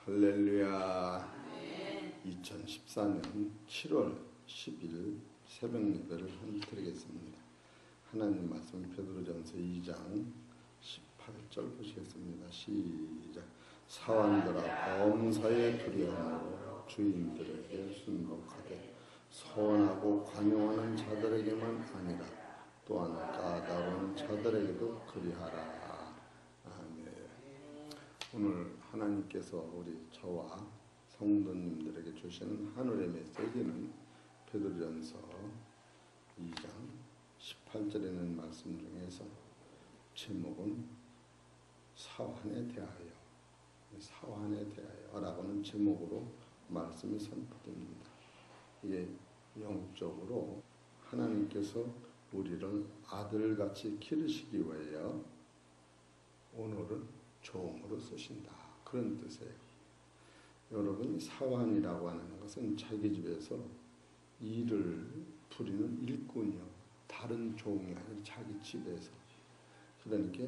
할렐루야. 2014년 7월 10일 새벽 예배를 드리겠습니다. 하나님 말씀 베드로전서 2장 18절 보시겠습니다. 시작. 사환들아 범사에 두려움으로 주인들에게 순복하되 선하고 관용하는 자들에게만 아니라 또한 까다로운 자들에게도 그리하라. 아멘. 오늘 하나님께서 우리 저와 성도님들에게 주시는 하늘의 메시지는 베드로전서 2장 18절에 있는 말씀 중에서 제목은 사환에 대하여, 사환에 대하여라고는 제목으로 말씀이 선포됩니다. 이게 영적으로 하나님께서 우리를 아들같이 기르시기 위하여 오늘은 종으로 쓰신다, 그런 뜻이에요. 여러분, 사환이라고 하는 것은 자기 집에서 일을 부리는 일꾼이요, 다른 종이 아닌 자기 집에서, 그러니까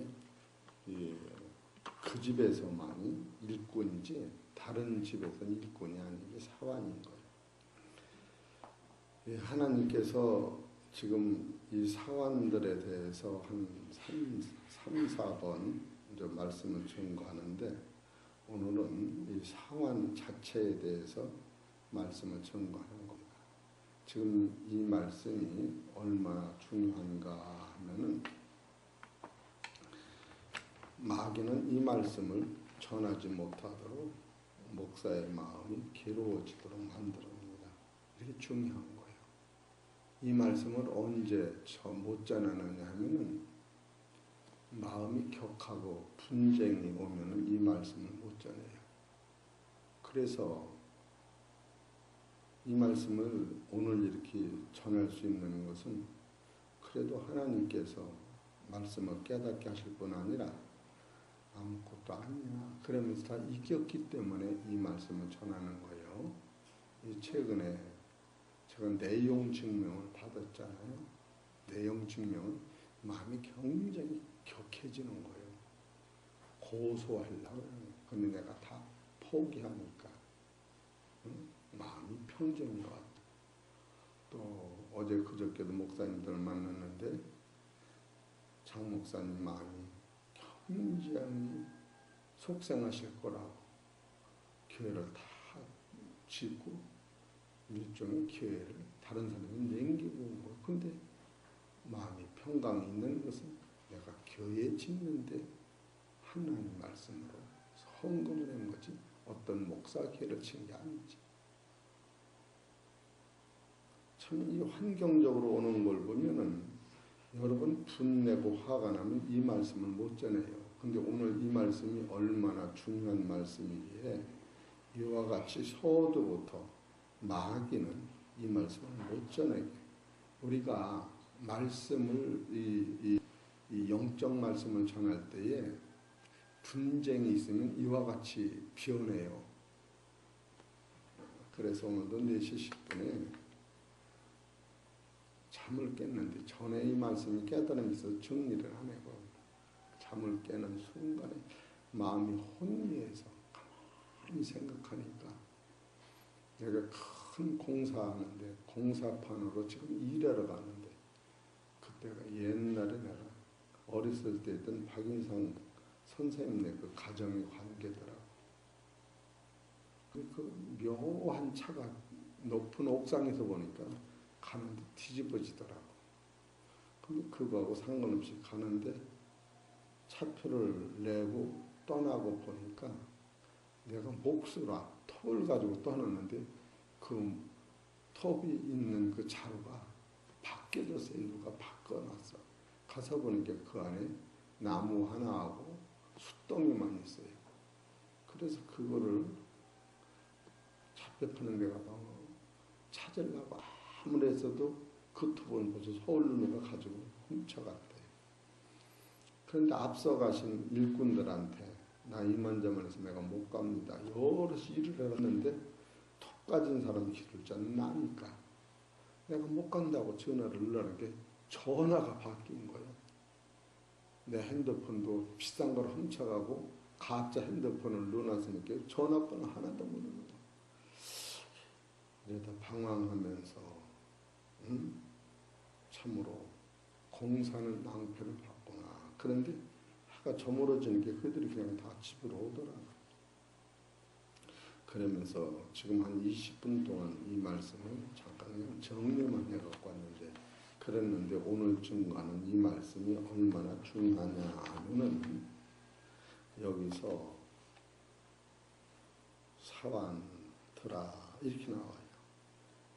그 집에서만이 일꾼이지 다른 집에서는 일꾼이 아닌 게 사환인 거예요. 하나님께서 지금 이 사환들에 대해서 한 3-4번 말씀을 전거하는데, 오늘은 이 사환 자체에 대해서 말씀을 전거하는 겁니다. 지금 이 말씀이 얼마나 중요한가 하면은, 마귀는 이 말씀을 전하지 못하도록 목사의 마음이 괴로워지도록 만들어냅니다. 이게 중요한 거예요. 이 말씀을 언제 못 전하느냐 하면은, 마음이 격하고 분쟁이 오면은 이 말씀을 못 전해요. 그래서 이 말씀을 오늘 이렇게 전할 수 있는 것은, 그래도 하나님께서 말씀을 깨닫게 하실 뿐 아니라 아무것도 아니야 그러면서 다 이겼기 때문에 이 말씀을 전하는 거예요. 최근에 제가 내용 증명을 받았잖아요. 내용 증명은 마음이 굉장히 격해지는 거예요. 고소하려고 그러는. 근데 내가 다 포기하니까 마음이 평정인 것 같아요. 또 어제 그저께도 목사님들 만났는데 장 목사님 마음이 굉장히 속상하실 거라고 교회를 다 짓고 일종의 교회를 다른 사람이 남기고 온 거예요. 근데 마음이 평강이 있는 것은 내가 교회 짓는데 하나님 말씀으로 헌금을 한 거지, 어떤 목사 교회를 친 게 아니지. 참 이 환경적으로 오는 걸 보면은 여러분 분내고 화가 나면 이 말씀을 못 전해요. 근데 오늘 이 말씀이 얼마나 중요한 말씀이기에 이와 같이 서두부터 마귀는 이 말씀을 못 전하게, 우리가 말씀을 이 영적 말씀을 전할 때에 분쟁이 있으면 이와 같이 변해요. 그래서 오늘도 4시 10분에 잠을 깼는데 전에 이 말씀이 깨달으면서 정리를 안 해고 잠을 깨는 순간에 마음이 혼미해서 가만히 생각하니까, 내가 큰 공사하는데 공사판으로 지금 일하러 가는데, 그때가 옛날에 내가 어렸을 때 했던 박인상 선생님네 그 가정의 관계더라고. 그 묘한 차가 높은 옥상에서 보니까 가는데 뒤집어지더라고. 근데 그거하고 상관없이 가는데 차표를 내고 떠나고 보니까 내가 몫으로 톱을 가지고 떠났는데 그 톱이 있는 그 자루가 바뀌어졌어요. 누가 바꿔놨어. 가서 보니까 그 안에 나무 하나하고 숫덩이만 있어요. 그래서 그거를 잡혀 파는 데가 찾으려고 아무리 했어도 그 톱은 벌써 서울 누가 가지고 훔쳐갔대요. 그런데 앞서 가신 일꾼들한테 나 이만저만 해서 내가 못 갑니다, 여럿이 일을 해봤는데 톱 가진 사람 길을 짜는 나니까 내가 못 간다고 전화를 넣으라는 게 전화가 바뀐 거예요. 내 핸드폰도 비싼 걸 훔쳐가고 가짜 핸드폰을 넣어놨으니까 전화번호 하나도 모르는 거야. 이러다 방황하면서 참으로 공사는 낭패를 봤구나. 그런데 해가 저물어지니까 그들이 그냥 다 집으로 오더라. 그러면서 지금 한 20분 동안 이 말씀을 잠깐 그냥 정리만 해갖고 왔는데, 그랬는데 오늘쯤과는 이 말씀이 얼마나 중요하냐 하면은, 여기서 사완들아 이렇게 나와요.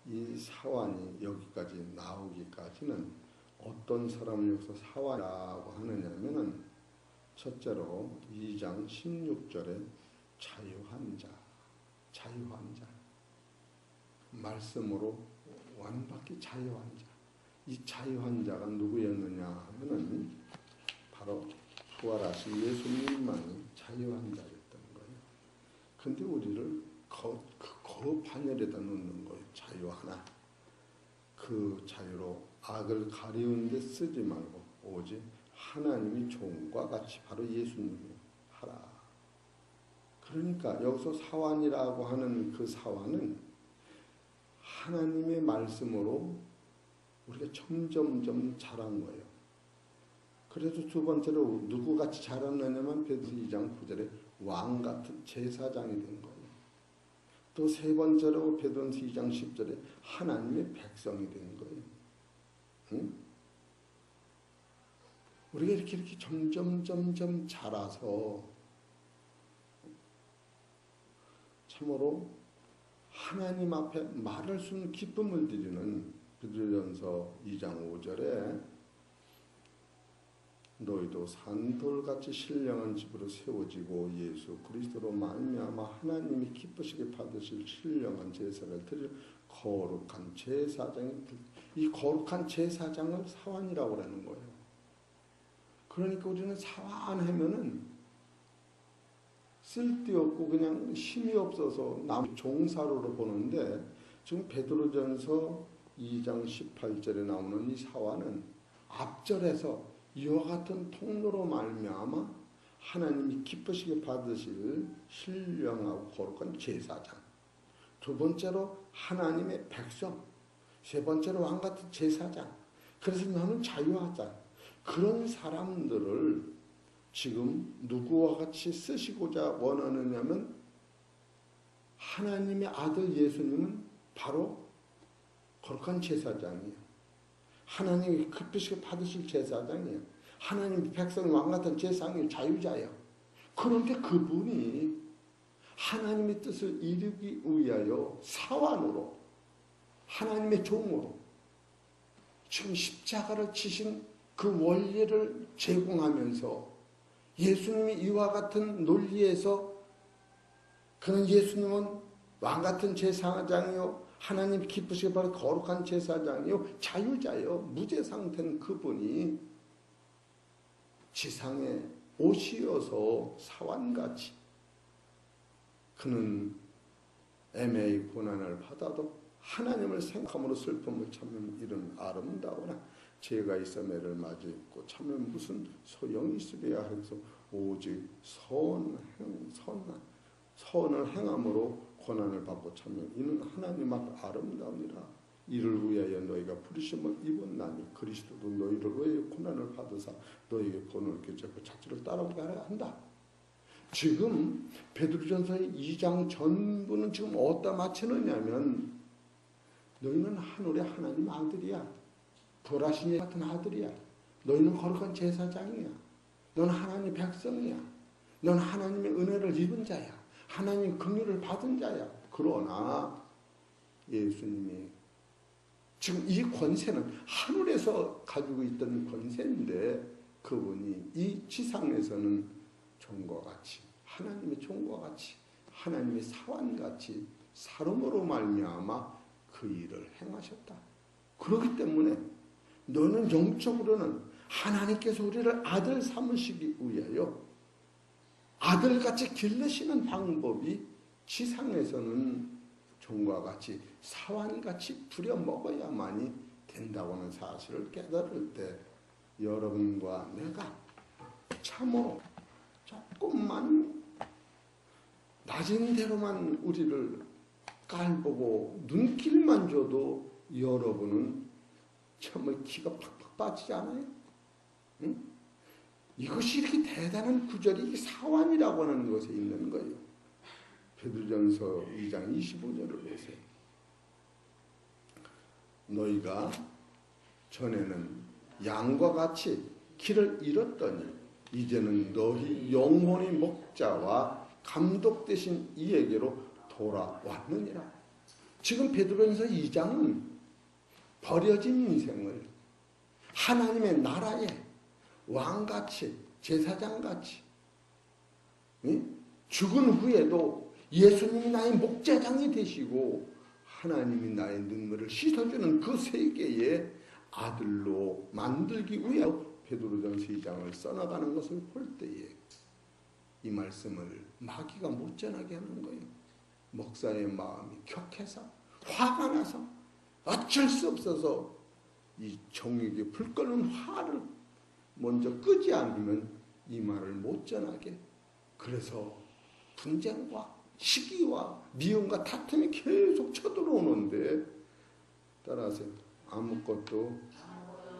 이 사완이 여기까지 나오기까지는 어떤 사람을 여기서 사완이라고 하느냐면은, 첫째로 2장 16절에 자유한 자, 말씀으로 완벽히 자유한 자. 이 자유한 자가 누구였느냐 하면은 바로 부활하신 예수님만이 자유한 자였던 거예요. 근데 우리를 그 반열에다 놓는 거예요. 자유 하나. 그 자유로 악을 가리운 데 쓰지 말고 오직 하나님이 종과 같이 바로 예수님이 하라. 그러니까 여기서 사완이라고 하는 그 사완은 하나님의 말씀으로 우리가 점점점 자란 거예요. 그래서 두 번째로 누구같이 자랐느냐면 베드로 2장 9절에 왕같은 제사장이 된 거예요. 또 세 번째로 베드로 2장 10절에 하나님의 백성이 된 거예요. 응? 우리가 이렇게 점점 자라서 참으로 하나님 앞에 말할 수 없는 기쁨을 드리는 베드로전서 2장 5절에 너희도 산돌같이 신령한 집으로 세워지고 예수 그리스도로 말미암아 하나님이 기쁘시게 받으실 신령한 제사를 드릴 거룩한 제사장이, 이 거룩한 제사장을 사완이라고 하는 거예요. 그러니까 우리는 사완하면은 쓸데없고 그냥 힘이 없어서 남 종사로로 보는데, 지금 베드로전서 2장 18절에 나오는 이 사완은 앞절에서 이와 같은 통로로 말미암아 하나님이 기쁘시게 받으실 신령하고 거룩한 제사장, 두 번째로 하나님의 백성, 세 번째로 왕같은 제사장. 그래서 너는 자유하자. 그런 사람들을 지금 누구와 같이 쓰시고자 원하느냐면, 하나님의 아들 예수님은 바로 거룩한 제사장이에요. 하나님이 기쁘시게 받으실 제사장이에요. 하나님 백성 왕같은 제사장이 자유자예요. 그런데 그분이 하나님의 뜻을 이루기 위하여 사완으로, 하나님의 종으로 지금 십자가를 치신 그 원리를 제공하면서, 예수님이 이와 같은 논리에서 그는 예수님은 왕같은 제사장이요 하나님 기쁘시게 바로 거룩한 제사장이요 자유자요 무죄 상태는 그분이 지상에 오시어서 사완같이 그는 애매히 고난을 받아도 하나님을 생각함으로 슬픔을 참는 이런 아름다우나 죄가 있어 매를 맞이했고 참으면 무슨 소용이 있으랴 해서 오직 선을 행함으로 고난을 받고 참으면 이는 하나님 앞에 아름다우니라. 이를 위하여 너희가 부르심을 입었나니 그리스도도 너희를 위하여 고난을 받으사 너희에게 본을 교체하고 자체를 따라오게 하려 한다. 지금 베드로전서의 2장 전부는 지금 어디다 맞추느냐면, 너희는 하늘의 하나님 아들이야. 부활하신 예수 같은 아들이야. 너희는 거룩한 제사장이야. 너는 하나님의 백성이야. 너는 하나님의 은혜를 입은 자야. 하나님의 긍휼을 받은 자야. 그러나 예수님이 지금 이 권세는 하늘에서 가지고 있던 권세인데, 그분이 이 지상에서는 종과 같이, 하나님의 종과 같이, 하나님의 사완같이 사람으로 말미암아 그 일을 행하셨다. 그렇기 때문에 너는 영적으로는 하나님께서 우리를 아들 삼으시기 위하여 아들같이 기르시는 방법이 지상에서는 종과 같이 사완같이 부려먹어야만이 된다고 하는 사실을 깨달을 때, 여러분과 내가 참으로 조금만 낮은 대로만 우리를 깔보고 눈길만 줘도 여러분은 정말 기가 팍팍 빠지지 않아요? 응? 이것이 이렇게 대단한 구절이 사완이라고 하는 것에 있는 거예요. 베드로전서 2장 25절을 보세요. 너희가 전에는 양과 같이 길을 잃었더니 이제는 너희 영혼의 목자와 감독 되신 이에게로 돌아왔느니라. 지금 베드로전서 2장은 버려진 인생을 하나님의 나라에 왕같이 제사장같이 죽은 후에도 예수님이 나의 목자장이 되시고 하나님이 나의 눈물을 씻어주는 그 세계의 아들로 만들기 위해 베드로전서 2장을 써나가는 것을 볼 때에 이 말씀을 마귀가 못 전하게 하는 거예요. 목사의 마음이 격해서 화가 나서 어쩔 수 없어서 이 정육에 불 끄는 화를 먼저 끄지 않으면 이 말을 못 전하게. 그래서 분쟁과 시기와 미움과 다툼이 계속 쳐들어오는데 따라서 아무것도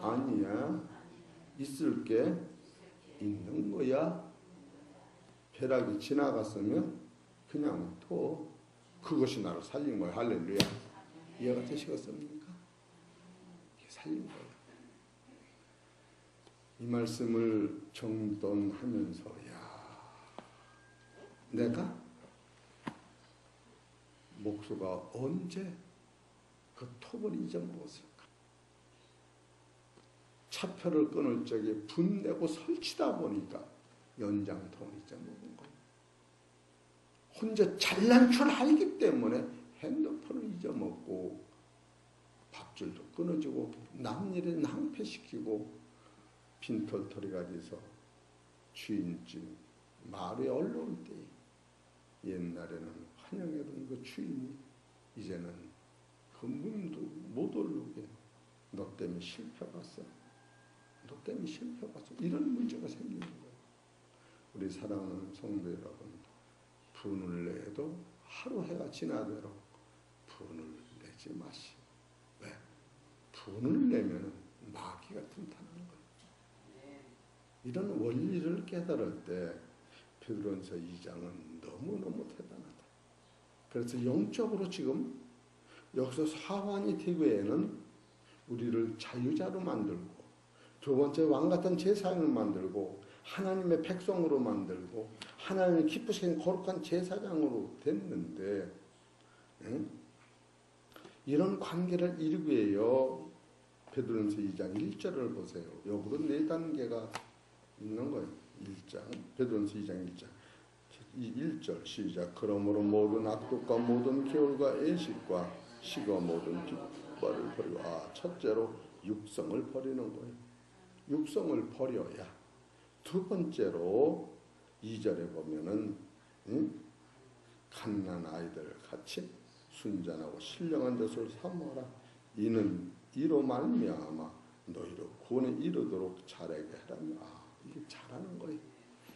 아니야. 있을 게 있는 거야. 벼락이 지나갔으면 그냥 둬. 그것이 나를 살린 거야. 할렐루야. 이해가 되시겠습니까? 살린 거야. 이 말씀을 정돈하면서 내가 목수가 언제 그 톱을 잊어먹었을까? 차표를 끊을 적에 분내고 설치다 보니까 연장통을 잊어먹은 거예요. 혼자 잘난 줄 알기 때문에 핸드폰을 잊어먹고 밥줄도 끊어주고 남 일에 낭패시키고 빈털터리가 돼서 주인집 마루에 올라올 때 옛날에는 환영해던 그 주인이 이제는 그 문도 못 오르게 너 때문에 실패봤어. 너 때문에 실패봤어. 이런 문제가 생기는 거예요. 우리 사랑하는 성도 여러분, 분을 내도 하루 해가 지나도록 분을 내지 마시오. 왜? 분을 내면 마귀가 틈타는 거예요. 이런 원리를 깨달을 때 베드로전서 2장은 너무너무 대단하다. 그래서 영적으로 지금 여기서 사환이 되기에는 우리를 자유자로 만들고 두 번째 왕같은 제사장을 만들고 하나님의 백성으로 만들고 하나님의 기쁘시는 거룩한 제사장으로 됐는데 이런 관계를 이루기 위해요. 베드로전서 2장 1절을 보세요. 여기로 4단계가 있는 거예요. 1장 베드로전서 2장 1장 1절 시작. 그러므로 모든 악독과 모든 계율과 애식과 시거 모든 뒷발을 버리고 첫째로 육성을 버리는 거예요. 육성을 버려야 두 번째로 2절에 보면은 갓난 아이들 같이 순전하고 신령한 것을 삼어라. 이는 이로 말미암아 너희로 구원에 이르도록 잘하게 하라며. 이게 잘하는 거예요.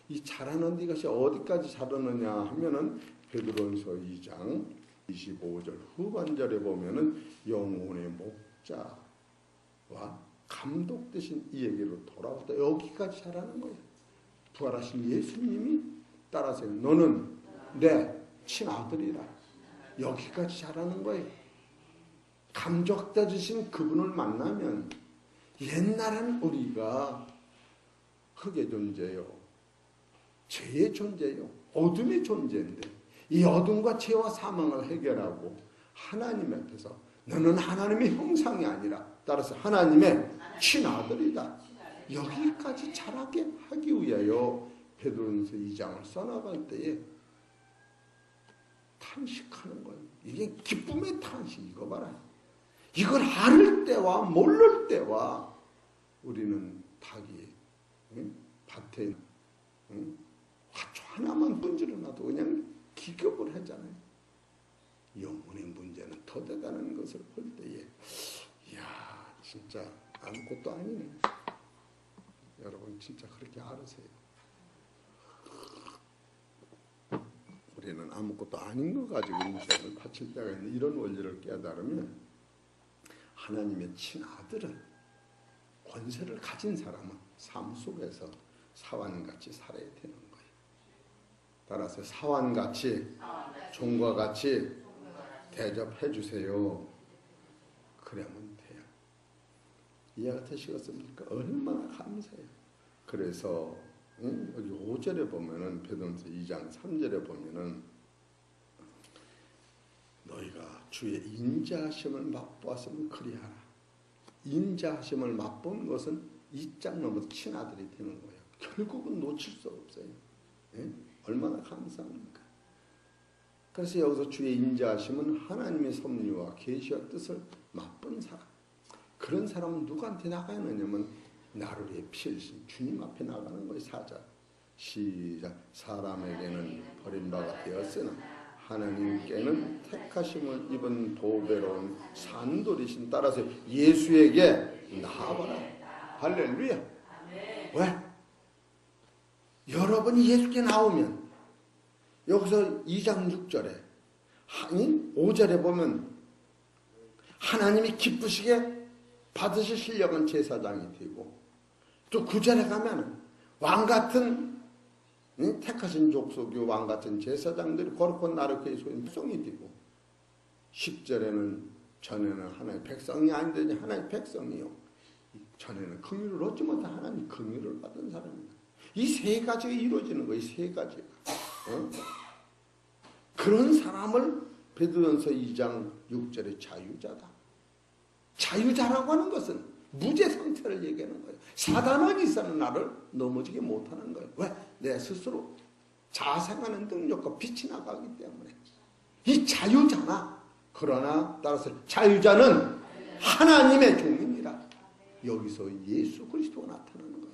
이 잘하는 이것이 어디까지 잘하느냐 하면은 베드로전서 2장 25절 후반절에 보면은 영혼의 목자와 감독 되신 이에게로 돌아왔다. 여기까지 잘하는 거예요. 부활하신 예수님이 따라서 너는 내 친아들이라. 여기까지 잘하는 거예요. 감독자 주신 그분을 만나면 옛날엔 우리가 흙의 존재요. 죄의 존재요. 어둠의 존재인데 이 어둠과 죄와 사망을 해결하고 하나님 앞에서 너는 하나님의 형상이 아니라 따라서 하나님의 친아들이다. 여기까지 자라게 하기 위하여 베드로전서 2장을 써나갈 때에 탄식하는 거예요. 이게 기쁨의 탄식. 이거 봐라. 이걸 알을 때와 모를 때와 우리는 닭이 밭에 화초 하나만 번지르나도 그냥 기겁을 하잖아요. 영혼의 문제는 더 대단한 것을 볼 때에 이야 진짜 아무것도 아니네. 여러분 진짜 그렇게 알으세요. 아들에는 아무것도 아닌 거 가지고 인생을 바칠 때가 있는 이런 원리를 깨달으면 하나님의 친아들은 권세를 가진 사람은 삶 속에서 사환같이 살아야 되는 거예요. 따라서 사환같이 종과 같이 대접해 주세요. 그러면 돼요. 이해가 되시겠습니까? 얼마나 감사해요. 그래서 여기 5절에 보면은 베드로전서 2장 3절에 보면은 너희가 주의 인자하심을 맛보았으면 그리하라. 인자하심을 맛본 것은 이 장 넘어서 친아들이 되는 거예요. 결국은 놓칠 수 없어요. 예? 얼마나 감사합니까? 그래서 여기서 주의 인자하심은 하나님의 섭리와 계시와 뜻을 맛본 사람. 그런 사람은 누구한테 나가야 하냐면 나를 위해 피 흘리신 주님 앞에 나가는 거예요. 4절 시작. 사람에게는 버림받아 되었으나 하나님께는 택하심을 입은 보배로운 산돌이신. 따라서 예수에게 나아가라. 할렐루야. 왜? 여러분이 예수께 나오면 여기서 2장 6절에 5절에 보면 하나님이 기쁘시게 받으실 실력은 제사장이 되고, 또 9절에 가면 왕같은 택하신 족속이 왕같은 제사장들이 거룩한 나라의 소인 백성이 되고, 10절에는 전에는 하나님의 백성이 아니더니 하나님의 백성이요, 전에는 긍휼을 얻지 못한 하나님 긍휼을 받은 사람입니다. 이 세 가지가 이루어지는 거예요. 이 세 가지가. 그런 사람을 베드로전서 2장 6절에 자유자다. 자유자라고 하는 것은 무죄 상태를 얘기하는 거예요. 사단은 있어는 나를 넘어지게 못하는 거예요. 왜? 내 스스로 자생하는 능력과 빛이 나가기 때문에. 이 자유자나. 그러나 따라서 자유자는 하나님의 종입니다. 여기서 예수 그리스도가 나타나는 거예요.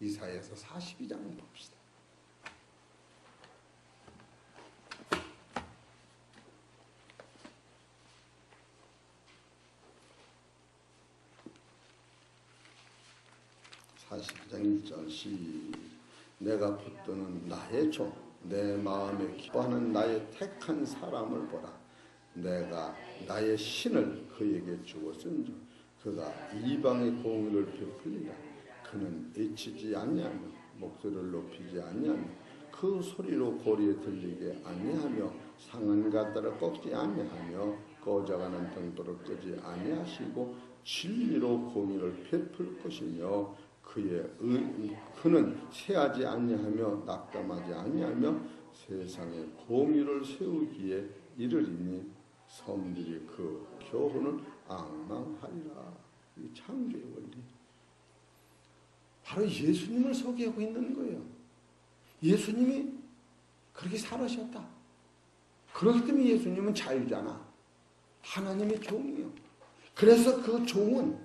이사야서 42장을 봅시다. 장 1절 내가 붙드는 나의 종 내 마음에 기뻐하는 나의 택한 사람을 보라. 내가 나의 신을 그에게 주었은즉 그가 이방의 공의를 베풀리라. 그는 애치지 아니하며 목소리를 높이지 아니하며 그 소리로 고리에 들리게 아니하며 상한 가다를 꺾지 아니하며 꺼져가는 등불을 끄지 아니하시고 진리로 공의를 베풀 것이며 그는 세하지 아니하며 낙담하지 아니하며 세상에 공의를 세우기에 이르리니 섬들이 그 교훈을 앙망하리라. 이 창조의 원리. 바로 예수님을 소개하고 있는 거예요. 예수님이 그렇게 살으셨다. 그렇기 때문에 예수님은 자유잖아. 하나님의 종이에요. 그래서 그 종은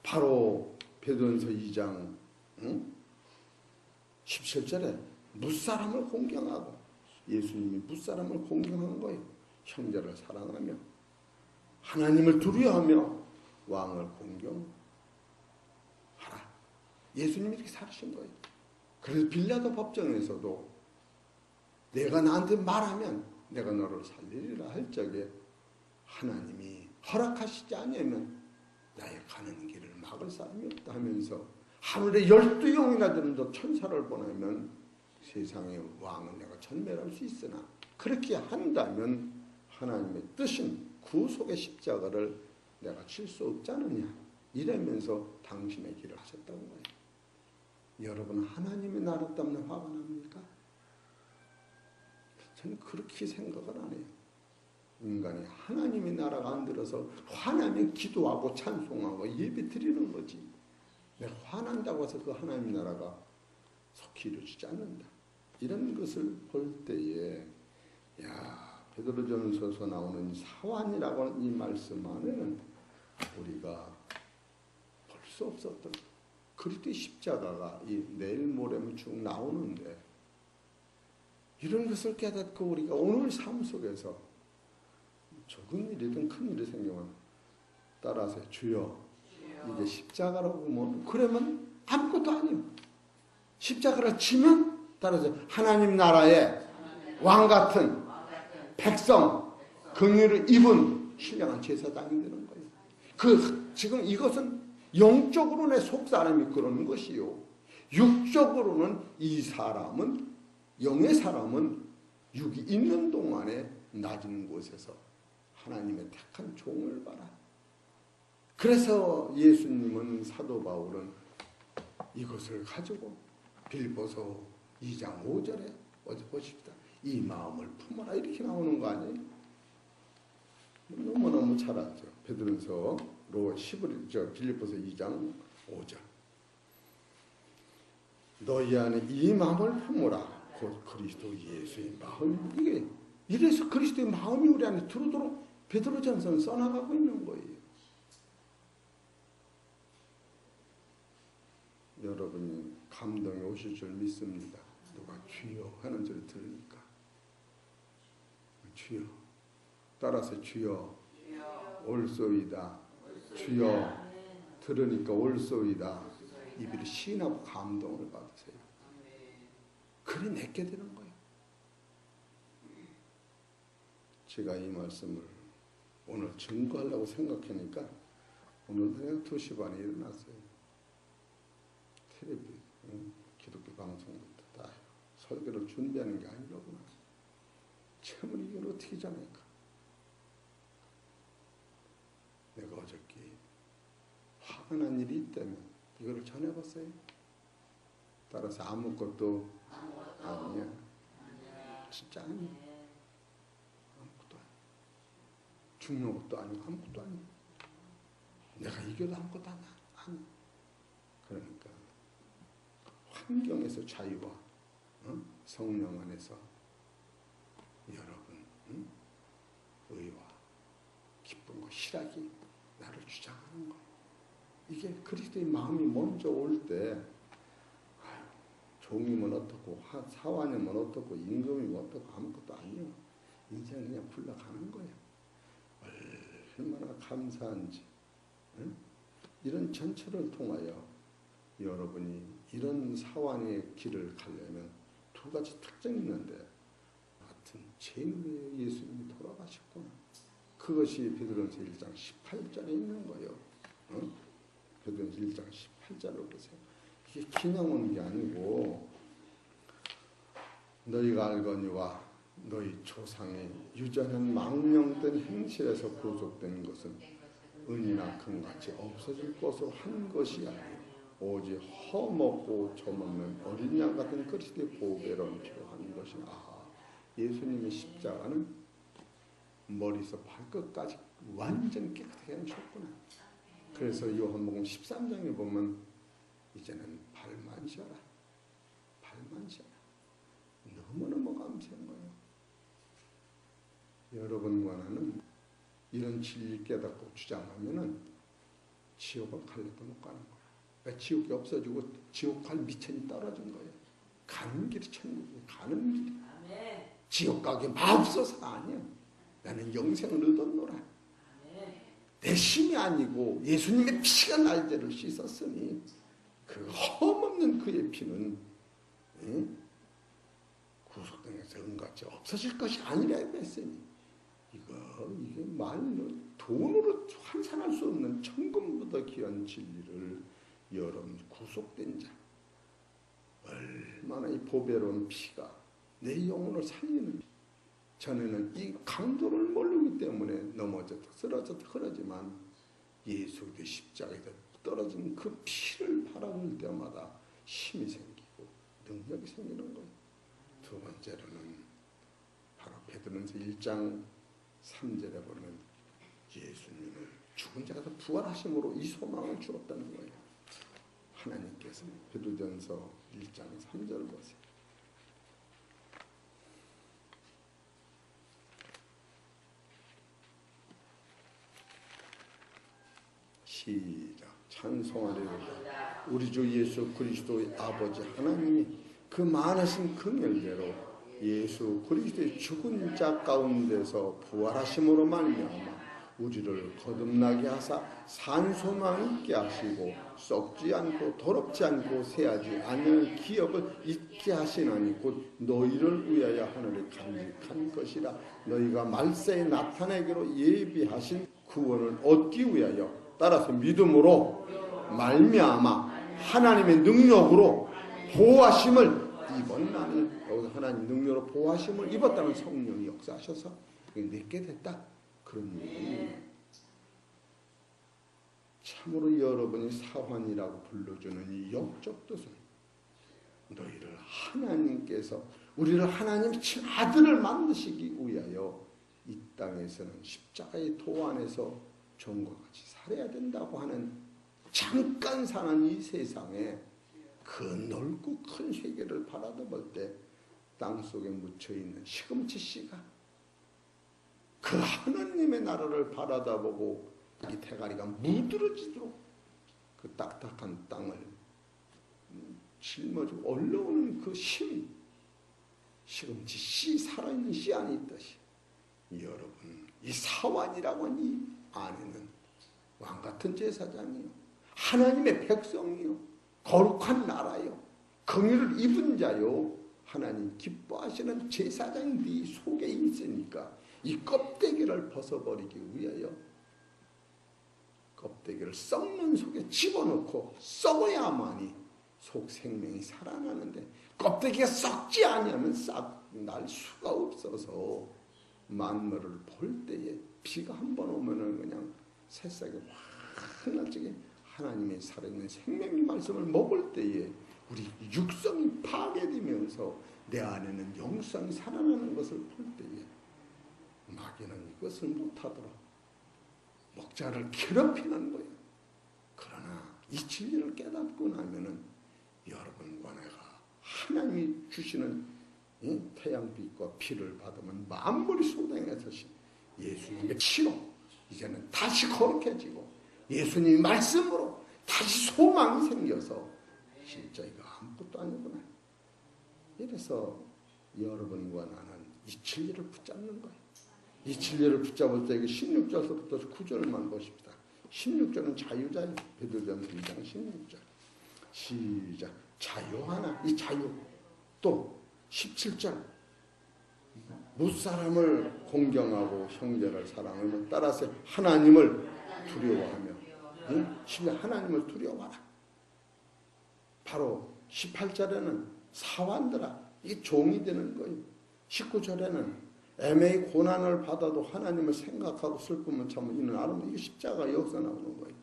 바로 베드로전서 2장 17절에 무사람을 공경하고, 예수님이 무사람을 공경하는 거예요. 형제를 사랑하며 하나님을 두려워하며 왕을 공경하라. 예수님이 이렇게 살으신 거예요. 그래서 빌라도 법정에서도 내가 나한테 말하면 내가 너를 살리리라 할 적에 하나님이 허락하시지 않으면 나의 가는 길을 막을 사람이 없다 하면서 하늘에 12영이나 되는 저 천사를 보내면 세상의 왕은 내가 전멸할 수 있으나 그렇게 한다면 하나님의 뜻인 구속의 십자가를 내가 칠 수 없지 않느냐 이러면서 당신의 길을 하셨다는 거예요. 여러분 하나님의 나라 때문에 화가 납니까? 저는 그렇게 생각을 안 해요. 인간이 하나님의 나라가 안 들어서 화나면 기도하고 찬송하고 예배 드리는 거지. 내가 화난다고 해서 그 하나님의 나라가 속히 이루어지지 않는다. 이런 것을 볼 때에 베드로전서에서 나오는 사환이라고 하는 이 말씀 안에는 우리가 볼 수 없었던 그리스도의 십자가가 내일 모레면 쭉 나오는데 이런 것을 깨닫고 우리가 오늘 삶 속에서 적은 일이든 큰 일이 생기면 따라서 주여 이게 십자가라고 뭐 그러면 아무것도 아니에요. 십자가를 치면 따라서 하나님 나라에 왕 같은 백성 긍휼을 입은 신령한 제사장이 되는 거예요. 지금 이것은 영적으로 내 속사람이 그러는 것이요. 육적으로는 이 사람은 영의 사람은 육이 있는 동안에 낮은 곳에서 하나님의 택한 종을 봐라. 그래서 예수님은 사도 바울은 이것을 가지고 빌립보서 2장 5절에 어디 보십시다. 이 마음을 품어라 이렇게 나오는 거 아니에요? 너무너무 잘 알죠. 베드로서 빌립보서 2장 5절. 너희 안에 이 마음을 품어라. 곧 그리스도 예수의 마음. 이게 이래서 그리스도의 마음이 우리 안에 들어오도록 베드로전서는 써나가고 있는 거예요. 여러분이 감동이 오실 줄 믿습니다. 누가 주여 하는 소리 들으니까. 주여. 따라서 주여 올소이다. 주여 들으니까 올소이다. 이들이 시인하고 감동을 받으세요. 그래 내게 되는 거예요. 제가 이 말씀을 오늘 증거하려고 생각하니까 오늘 그냥 2시 반에 일어났어요. 텔레비, 기독교 방송부터 다 설교를 준비하는 게 아니라구나. 참을 이걸 어떻게 전할까? 내가 어저께 화가 난 일이 있다면 이거를 전해봤어요. 따라서 아무것도 아니야. 진짜 아니야. 아무것도 아니야. 죽는 것도 아니고 아무것도 아니야. 내가 이겨도 아무것도 아니야. 그러니까 환경에서 자유와 성령 안에서 여러분 의와 기쁨과 희락이 나를 주장하는 거예요. 이게 그리스도의 마음이 먼저 올 때 종이면 어떻고 사관이면 어떻고 임금이면 어떻고 아무것도 아니에요. 인생 그냥 굴러가는 거예요. 얼마나 감사한지. 이런 전철을 통하여 여러분이 이런 사관의 길을 가려면 2가지 특징이 있는데 같은 죄인의 예수님이 돌아가셨구나. 그것이 베드로전서 1장 18절에 있는 거예요. 베드로전서 1장 18절을 보세요. 이게 그냥 온 게 아니고 너희가 알거니와 너희 조상의 유전한 망령된 행실에서 구속된 것은 은이나 금같이 없어질 것으로 한 것이 아니요 오직 허먹고 저먹는 어린 양 같은 그리스도의 보배로운 피로 하는 것이 예수님의 십자가는 머리에서 발끝까지 완전 깨끗하게 하셨구나. 그래서 요한복음 13장에 보면 이제는 발만 쉬어라. 발만 쉬어라. 너무너무 감사한 거예요. 여러분과 나는 이런 진리 깨닫고 주장하면은 지옥을 갈래도 못 가는 거야. 그러니까 지옥이 없어지고 지옥 갈 미천이 떨어진 거예요. 가는 길이 천국이에요. 가는 길이. 지옥 가기 마옵소서 아니야. 나는 영생을 얻었노라. 내 힘이 아니고 예수님의 피가 나의 죄를 씻었으니 그 험없는 그의 피는 구속등에서 은같이 없어질 것이 아니라고 했으니 이게 말로 돈으로 환산할 수 없는 천금보다 귀한 진리를 여러분 구속된 자 얼마나 이 보배로운 피가 내 영혼을 살리는 전에는 이 강도를 모르기 때문에 넘어졌다 쓰러졌다 그러지만 예수 그리스도의 십자가에서 떨어진 그 피를 바라볼 때마다 힘이 생기고 능력이 생기는 거예요. 2번째로는 바로 베드로전서 1장 3절에 보면 예수님을 죽은 자에서 부활하심으로 이 소망을 주었다는 거예요. 하나님께서 베드로전서 1장 3절을 보세요. 시작. 찬송하리로다. 우리 주 예수 그리스도의 아버지 하나님이 그 많으신 긍휼대로 예수 그리스도의 죽은 자 가운데서 부활하심으로 말미암아 우리를 거듭나게 하사 산소망 있게 하시고 썩지 않고 더럽지 않고 새하지 않을 기업을 잊게 하시나니 곧 너희를 위하여 하늘에 간직한 것이라. 너희가 말세에 나타내기로 예비하신 구원을 얻기 위하여 따라서 믿음으로 말미암아 하나님의 능력으로 보호하심을 입었나니. 여기서 하나님 능력으로 보호하심을 입었다는 성령이 역사하셔서 내게 됐다, 그런 얘기예요. 참으로 여러분이 사환이라고 불러주는 이 영적 뜻은 너희를 하나님께서 우리를 하나님의 친아들을 만드시기 위하여 이 땅에서는 십자가의 도 안에서 종과 같이 살아야 된다고 하는, 잠깐 사는 이 세상에 그 넓고 큰 세계를 바라볼 때 땅속에 묻혀있는 시금치 씨가 그 하나님의 나라를 바라다보고 이 대가리가 무드러지도록 그 딱딱한 땅을 짊어지고 올라오는 그 힘이 시금치 씨, 살아있는 씨 안에 있듯이 여러분 이 사환이라고 하는 이 안에는 왕같은 제사장이요, 하나님의 백성이요, 거룩한 나라요, 긍휼을 입은 자요, 하나님 기뻐하시는 제사장이 네 속에 있으니까 이 껍데기를 벗어버리기 위하여 껍데기를 썩는 속에 집어넣고 썩어야만이 속 생명이 살아나는데, 껍데기가 썩지 아니하면 날 수가 없어서 만물을 볼 때에 비가 한 번 오면은 그냥 새싹이 확 날지게 하나님의 살아있는 생명의 말씀을 먹을 때에 우리 육성이 파괴되면서 내 안에는 영성이 살아나는 것을 볼 때에 마귀는 이것을 못하도록 목자를 괴롭히는 거예요. 그러나 이 진리를 깨닫고 나면은 여러분과 내가 하나님이 주시는 태양빛과 비를 받으면 만물이 쏟아내서 예수님의 피로 이제는 다시 거룩해지고 예수님의 말씀으로 다시 소망이 생겨서 진짜 이거 아무것도 아니구나. 이래서 여러분과 나는 이 진리를 붙잡는 거예요. 이 진리를 붙잡을 때 16절부터 9절만 보십시다. 16절은 자유자유. 베드로전서 2장 16절. 시작. 자유하나. 이 자유. 또 17절. 무사람을 공경하고 형제를 사랑하며 따라서 하나님을 두려워하며. 하나님을 두려워하라. 바로 18절에는 사환들아. 이게 종이 되는 거예요. 19절에는 애매히 고난을 받아도 하나님을 생각하고 슬픔을 참으면 이는 아름다운, 이게 십자가 여기서 나오는 거예요.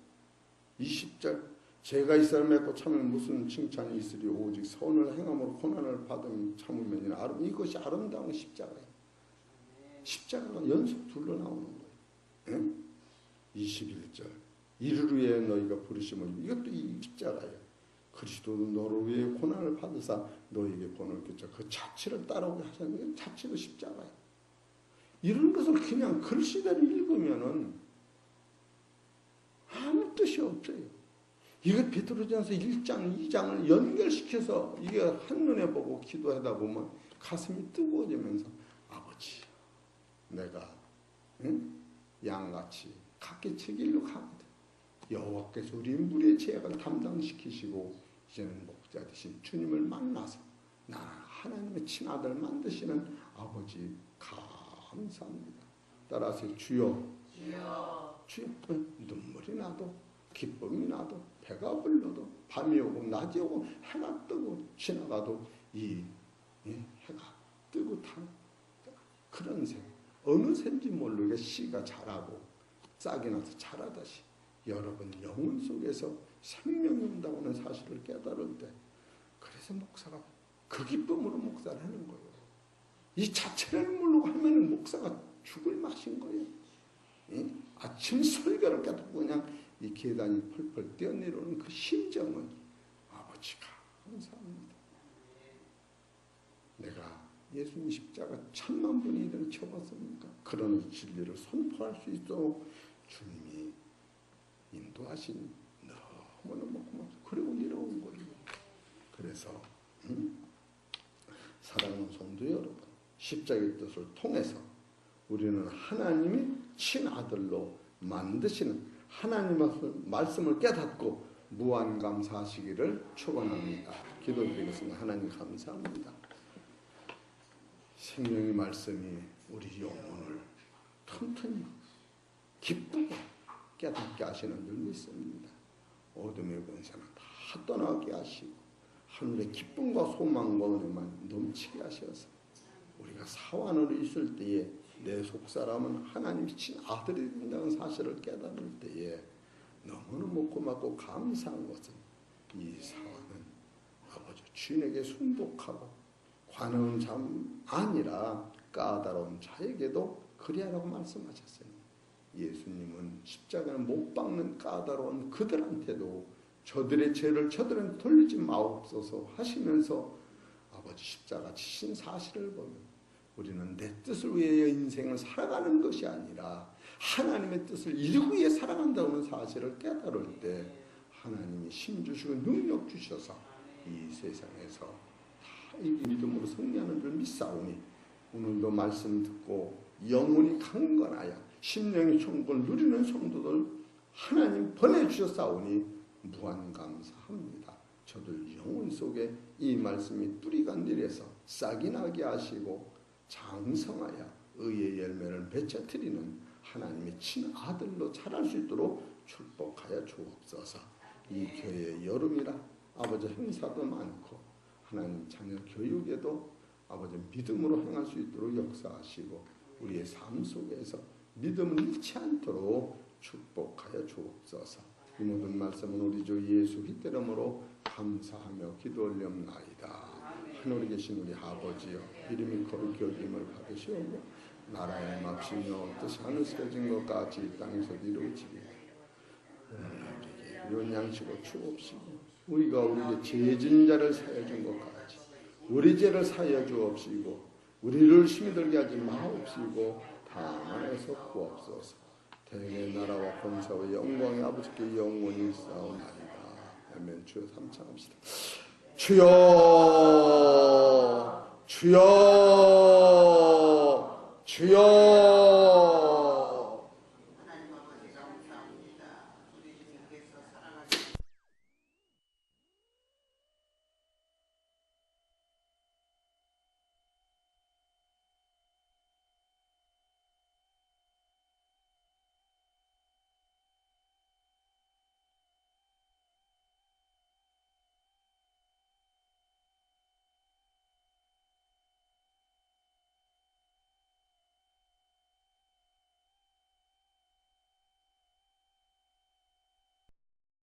20절 제가 이 사람 맺고 참으면 무슨 칭찬이 있으리 오직 선을 행함으로 고난을 받으면 참으면 이는 아름다운, 이것이 아름다운 십자가예요. 십자가가 연속 둘러 나오는 거예요. 응? 21절 이를 위해 너희가 부르심을, 이것도 이 십자가예요. 그리스도도 너를 위해 고난을 받으사 너에게 본을 끼쳐 그 자체를 따라오게 하셨는 게 자체도 십자가예요. 이런 것을 그냥 글씨대로 읽으면은 아무 뜻이 없어요. 이거 베드로전서 1장, 2장을 연결시켜서 이게 한눈에 보고 기도하다 보면 가슴이 뜨거워지면서 아버지, 내가 양같이 각기 제 길로 가거든. 여호와께서 우리 인부의 죄악을 담당시키시고 이제는 목자 되신 주님을 만나서 나는 하나님의 친아들 만드시는 아버지 감사합니다. 따라서 주여, 주여, 눈물이 나도 기쁨이 나도 배가 불러도 밤이 오고 낮이 오고 해가 뜨고 지나가도 이 해가 뜨고 타는 그런 새, 어느 새인지 모르게 씨가 자라고 싹이 나서 자라다시 여러분 영혼 속에서 생명이 온다고 하는 사실을 깨달을 때, 그래서 목사가 그 기쁨으로 목사를 하는 거예요. 이 자체를 모르고 하면은 목사가 죽을 맛인 거예요. 아침 설교를 깨닫고 그냥 이 계단이 펄펄 뛰어내려오는 그 심정은 아버지가 감사합니다. 내가 예수님 십자가 1000만 분의 1을 쳐봤습니까? 그런 진리를 선포할 수 있도록 주님이 인도하신 너무너무 고맙습니다. 그리고 내려온 거예요. 그래서 사랑하는 성도 여러분, 십자가의 뜻을 통해서 우리는 하나님이 친아들로 만드시는 하나님의 말씀을 깨닫고 무한 감사하시기를 축원합니다. 기도드리겠습니다. 하나님 감사합니다. 생명의 말씀이 우리 영혼을 튼튼히 기쁘게 깨닫게 하시는 줄 믿습니다. 어둠의 권세는 다 떠나게 하시고 하늘의 기쁨과 소망과 은혜만 넘치게 하셔서 우리가 사완으로 있을 때에 내 속사람은 하나님이 친 아들이 된다는 사실을 깨달을 때에 너무너무 고맙고 감사한 것은 이 사완은 아버지 주인에게 순복하고 관여한 자 아니라 까다로운 자에게도 그리하라고 말씀하셨어요. 예수님은 십자가를 못 박는 까다로운 그들한테도 저들의 죄를 저들한테 돌리지 마옵소서 하시면서 아버지 십자가 지신 사실을 보면 우리는 내 뜻을 위해 인생을 살아가는 것이 아니라 하나님의 뜻을 이루기 위해 살아간다는 사실을 깨달을 때 하나님이 힘 주시고 능력 주셔서 이 세상에서 다 이 믿음으로 승리하는 줄 믿사오니 오늘도 말씀 듣고 영혼이 강건하여 심령의 천국을 누리는 성도들 하나님 보내주셨사오니 무한 감사합니다. 저들 영혼 속에 이 말씀이 뿌리가 내려서 싹이 나게 하시고 장성하여 의의 열매를 맺어드리는 하나님의 친아들로 자랄 수 있도록 축복하여 주옵소서. 이 교회의 여름이라 아버지 행사도 많고 하나님 자녀 교육에도 아버지 믿음으로 행할 수 있도록 역사하시고 우리의 삶 속에서 믿음을 잃지 않도록 축복하여 주옵소서. 이 모든 말씀은 우리 주 예수 기름으로 감사하며 기도 올려옵나이다. 하늘에 계신 우리 아버지여 이름이 거룩히 여김을 받으시오며 나라의 맙시며 뜻이 하늘에서 진 것 같이 이 땅에서 이루어지게 우리에게 이런 양식을 주옵시고 우리가 우리에게 죄진 자를 사여 준 것 같이 우리 죄를 사여 주옵시고 우리를 힘이 들게 하지 마옵시고 다만 에서 구옵소서. 대의 나라와 권세와 영광의 아버지께 영원히 있사오나이다. 아멘. 주여 삼창합시다. 주여 주여 주여